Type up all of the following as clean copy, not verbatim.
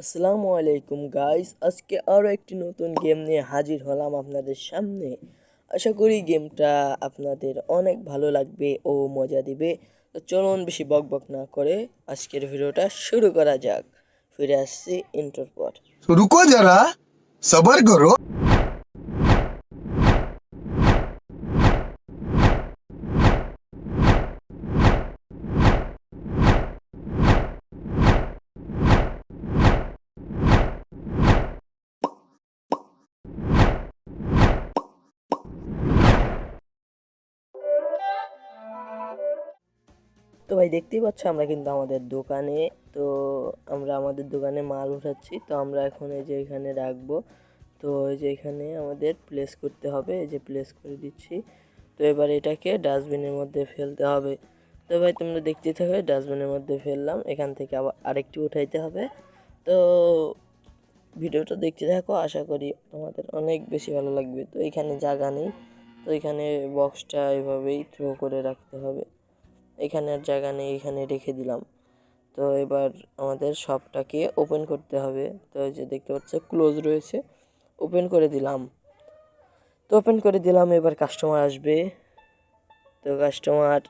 আসসালামু আলাইকুম গাইস, আজকে আরও একটি নতুন গেম নিয়ে হাজির হলাম আপনাদের সামনে। আশা করি গেমটা আপনাদের অনেক ভালো লাগবে ও মজা দিবে। তো চলুন বেশি বকবক না করে আজকের ভিডিওটা শুরু করা যাক। ফিরে আসছি ইন্ট্রোর পর। तो रुको जरा सबर करो। তো ভাই দেখতেই পাচ্ছ আমরা কিন্তু আমাদের দোকানে। তো আমরা আমাদের দোকানে মাল উঠাচ্ছি। তো আমরা এখন এই যে এখানে রাখবো। তো এই যে এখানে আমাদের প্লেস করতে হবে, এই যে প্লেস করে দিচ্ছি। তো এবার এটাকে ডাস্টবিনের মধ্যে ফেলতে হবে। তো ভাই তোমরা দেখতে থাকবে, ডাস্টবিনের মধ্যে ফেললাম, এখান থেকে আবার আরেকটি উঠাইতে হবে। তো ভিডিওটা দেখতে থাকো, আশা করি তোমাদের অনেক বেশি ভালো লাগবে। তো এখানে জায়গা নেই, তো এখানে বক্সটা এভাবেই থ্রো করে রাখতে হবে। এখানে আর জায়গা নেই, এখানে রেখে দিলাম। তো এবার আমাদের শপটাকে ওপেন করতে হবে। তো এই যে দেখতে পাচ্ছ ক্লোজ রয়েছে, ওপেন করে দিলাম। তো ওপেন করে দিলাম, এবার কাস্টমার আসবে। তো কাস্টমার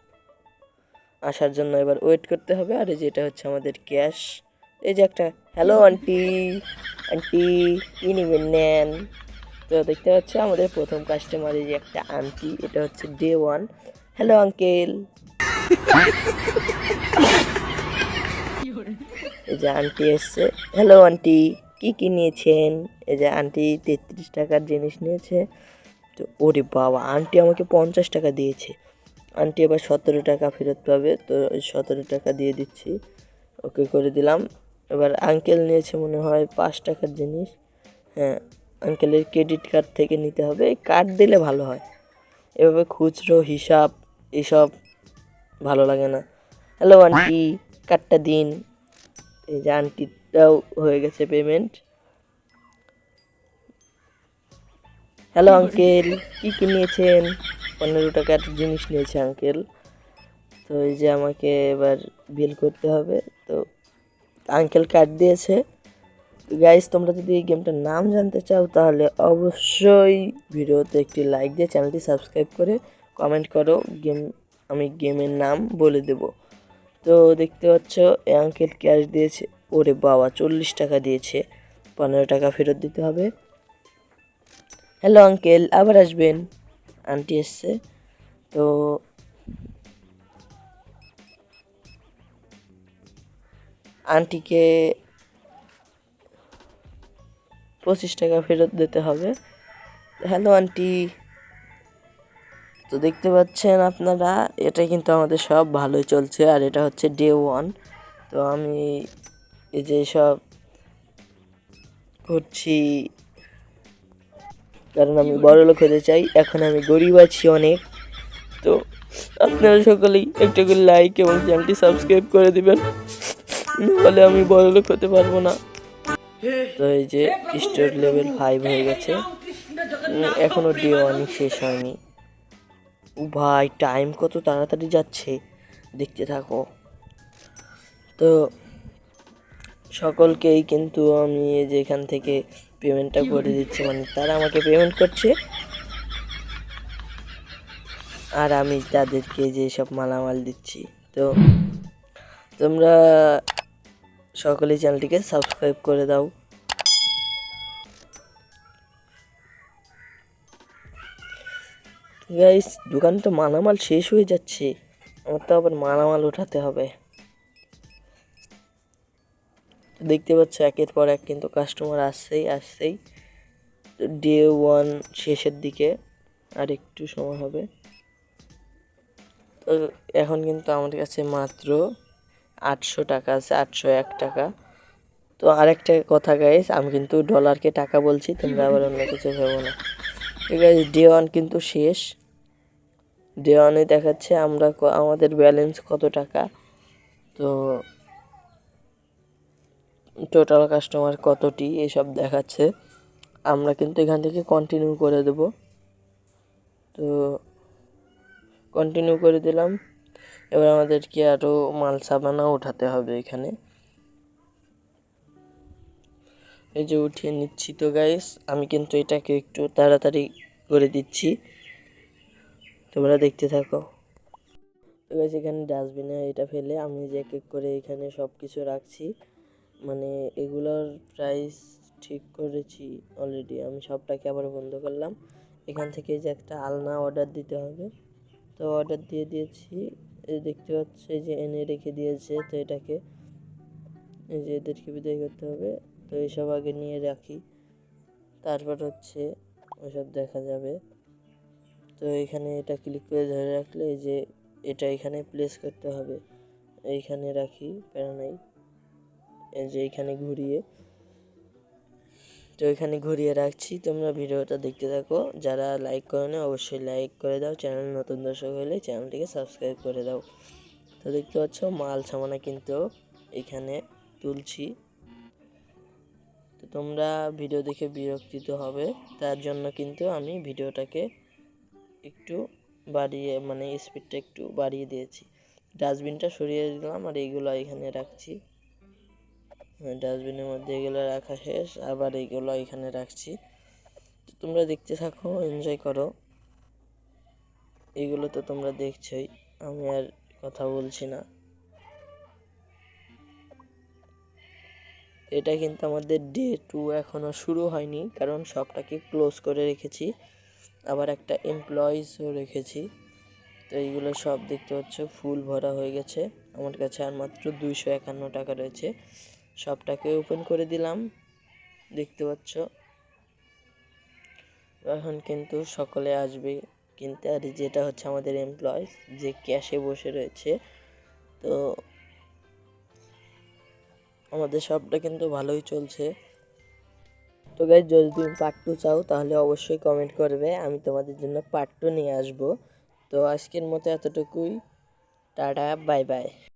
আসার জন্য এবার ওয়েট করতে হবে। আর এই যে এটা হচ্ছে আমাদের ক্যাশ। এই যে একটা হ্যালো আন্টি, আন্টি কী নেবেন নেন। তো দেখতে পাচ্ছ আমাদের প্রথম কাস্টমার, এই যে একটা আন্টি, এটা হচ্ছে ডে ওয়ান। Hello uncle. এই যে আন্টি এসছে, হ্যালো আন্টি কি কি নিয়েছেন। এই যে আন্টি 33 টাকার জিনিস নিয়েছে। তো ওরে বাবা, আন্টি আমাকে 50 টাকা দিয়েছে। আন্টি এবার 17 টাকা ফেরত পাবে। তো 17 টাকা দিয়ে দিচ্ছি, ওকে করে দিলাম। এবার আঙ্কেল নিয়েছে মনে হয় 5 টাকার জিনিস। হ্যাঁ, আঙ্কেলের ক্রেডিট কার্ড থেকে নিতে হবে, কার্ড দিলে ভালো হয়। এভাবে খুচরো হিসাব এসব ভালো লাগে না। হ্যালো আন্টি, কার্ডটা দিন। এই যে আন্টিটাও হয়ে গেছে পেমেন্ট। হ্যালো আঙ্কেল, কি কি নিয়েছেন। 15 টাকার জিনিস নিয়েছে আঙ্কেল। তো এই যে আমাকে এবার বিল করতে হবে। তো আঙ্কেল কার্ড দিয়েছে। তো গাইস, তোমরা যদি এই গেমটার নাম জানতে চাও তাহলে অবশ্যই ভিডিওতে একটি লাইক দিয়ে চ্যানেলটি সাবস্ক্রাইব করে কমেন্ট করো, আমি গেমের নাম বলে দেব। তো দেখতে পাচ্ছ এই আঙ্কেল ক্যাশ দিয়েছে। ওরে বাবা, 40 টাকা দিয়েছে, 15 টাকা ফেরত দিতে হবে। হ্যালো আঙ্কেল, আবার আসবেন। আন্টি এসছে। তো আন্টিকে 25 টাকা ফেরত দিতে হবে। Hello aunty. তো দেখতে পাচ্ছেন আপনারা, এটা কিন্তু আমাদের সব ভালোই চলছে। আর এটা হচ্ছে ডে ওয়ান। তো আমি এই যে সব করছি কারণ আমি বড়লোক হতে চাই। এখন আমি গরিব আছি অনেক। তো আপনারা সকলেই একটা করে লাইক এবং চ্যানেলটি সাবস্ক্রাইব করে দিবেন, নাহলে আমি বড়লোক হতে পারবো না। তো এই যে স্টোর লেভেল 5 হয়ে গেছে, এখনো ডে ওয়ানই শেষ হয়নি। ও ভাই, টাইম কত তাড়াতাড়ি যাচ্ছে, দেখতে থাকো। তো সকলকেই কিন্তু আমি এই যে এখান থেকে পেমেন্টটা করে দিচ্ছি, মানে তারা আমাকে পেমেন্ট করছে আর আমি তাদেরকে যে সব মালামাল দিচ্ছি। তো তোমরা সকলেই চ্যানেলটিকে সাবস্ক্রাইব করে দাও। গাইস, দোকানে তো মালামাল শেষ হয়ে যাচ্ছে, আমার তো আবার মালামাল উঠাতে হবে। দেখতে পাচ্ছ একের পর এক কিন্তু কাস্টমার আসছেই আসছেই। তো ডে ওয়ান শেষের দিকে, আর একটু সময় হবে। তো এখন কিন্তু আমার কাছে মাত্র 800 টাকা আছে, 801 টাকা। তো আরেকটা কথা গাইস, আমি কিন্তু ডলারকে টাকা বলছি, তোমরা আবার অন্য কিছু ভেবো না। ঠিক আছে, ডে ওয়ান কিন্তু শেষ। ডে ওয়ানে দেখাচ্ছে আমাদের ব্যালেন্স কত টাকা। তো টোটাল কাস্টমার কতটি এসব দেখাচ্ছে। আমরা কিন্তু এখান থেকে কন্টিনিউ করে দেব। তো কন্টিনিউ করে দিলাম। এবার আমাদেরকে আরও মাল সাবানা উঠাতে হবে এখানে। এই যে উঠিয়ে নিচ্ছি। তো গাইস আমি কিন্তু এটাকে একটু তাড়াতাড়ি করে দিচ্ছি, তোমরা দেখতে থাকো। তো গাইস এখানে ডাস্টবিনে এটা ফেলে আমি যে এক এক করে এখানে সব কিছু রাখছি, মানে এগুলোর প্রাইস ঠিক করেছি অলরেডি। আমি সবটাকে আবার বন্ধ করলাম। এখান থেকে যে একটা আলনা অর্ডার দিতে হবে, তো অর্ডার দিয়ে দিয়েছি। এই দেখতে পাচ্ছে যে এনে রেখে দিয়েছে। তো এটাকে এই যে এদেরকে বিদায় করতে হবে। তো এইসব আগে নিয়ে রাখি, তারপর হচ্ছে ওইসব দেখা যাবে। তো এখানে এটা ক্লিক করে ধরে রাখলে এই যে এটা এখানে প্লেস করতে হবে, এইখানে রাখি, প্যারা নাই। এই যে এইখানে ঘুরিয়ে, তো এখানে ঘুরিয়ে রাখছি। তোমরা ভিডিওটা দেখতে থাকো। যারা লাইক করে না অবশ্যই লাইক করে দাও, চ্যানেল নতুন দর্শক হলে চ্যানেলটিকে সাবস্ক্রাইব করে দাও। তো দেখতে পাচ্ছ মাল সামানা কিন্তু এখানে তুলছি। তো তোমরা ভিডিও দেখে বিরক্তিত হবে, তার জন্য কিন্তু আমি ভিডিওটাকে একটু বাড়িয়ে, মানে স্পিডটা একটু বাড়িয়ে দিয়েছি। ডাস্টবিনটা সরিয়ে দিলাম আর এইগুলো এখানে রাখছি। ডাস্টবিনের মধ্যে এগুলো রাখা শেষ, আবার এইগুলো এখানে রাখছি। তো তোমরা দেখতে থাকো, এনজয় করো। এইগুলো তো তোমরা দেখছোই, আমি আর কথা বলছি না। এটা কিন্তু আমাদের ডে 2 এখনও শুরু হয়নি, কারণ সবটাকে ক্লোজ করে রেখেছি, আবার একটা এমপ্লয়িজও রেখেছি। তো এইগুলো সব দেখতে পাচ্ছ ফুল ভরা হয়ে গেছে। আমার কাছে আর মাত্র 251 টাকা রয়েছে। সবটাকে ওপেন করে দিলাম, দেখতে পাচ্ছ। এখন কিন্তু সকলে আসবে কিনতে। আর যেটা হচ্ছে আমাদের এমপ্লয়িজ যে ক্যাশে বসে রয়েছে। তো আমাদের সবটা কিন্তু ভালোই চলছে। তো গাইজ যদি তুমি পার্ট 2 চাও তাহলে অবশ্যই কমেন্ট করবে, আমি তোমাদের জন্য পার্ট 2 নিয়ে আসবো। তো আজকের মতো এতটুকুই, টাটা, বাই বাই।